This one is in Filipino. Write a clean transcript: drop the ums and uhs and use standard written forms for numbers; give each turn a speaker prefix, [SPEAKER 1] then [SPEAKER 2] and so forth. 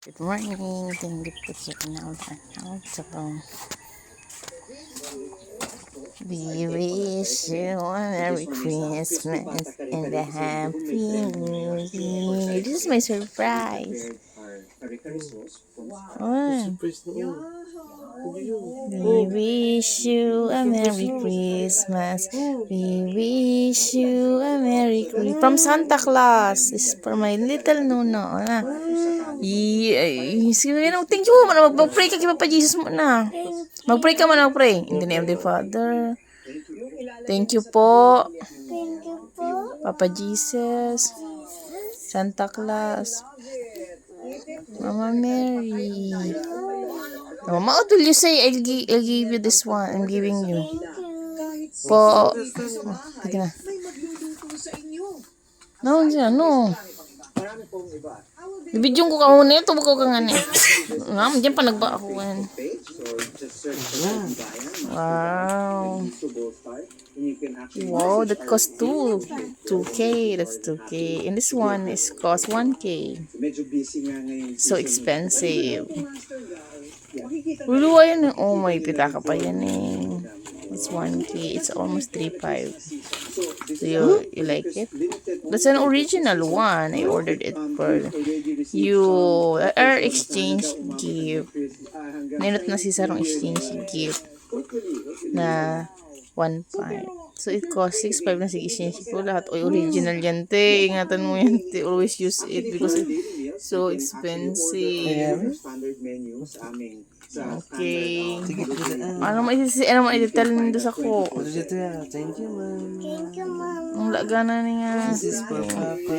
[SPEAKER 1] Good morning. Thank you for checking out our house. We wish you a Merry Christmas and a Happy New Year. This is my surprise. Oh. We wish you a Merry Christmas. We wish you a Merry Christmas. From Santa Claus. This is for my little Nuno. Thank you. Mag-pray ka kay Papa Jesus mo na. Mag-pray ka man, mag-pray. In the name of the Father. Thank you po. Papa Jesus. Santa Claus. Mama Mary. Mama, what will you say? I'll give you this one. I'm giving you. Po. Sige na. No, no. Bibidyon ko ka muna. Ito ko ka nga niya. Diyan pa nagbakuan. Wow. Wow, that cost 2K. That's 2K. And this one is cost 1K. So expensive. Uluwa yan. Oh, may pitaka pa yan eh. It's 1K. It's almost 3.5. So you like it? That's an original one. I ordered it for you. Our exchange gift. Nainot na si Sarong exchange gift na 1.5. So it costs 6.5 na si exchange ko. Lahat original yan, te. Ingatan mo yan, te. Always use it because it's so expensive. Okay. Ano ma-detail nito sa ko?
[SPEAKER 2] Thank you, ma'am.
[SPEAKER 1] Ang lagana niya.
[SPEAKER 2] This is for Papa.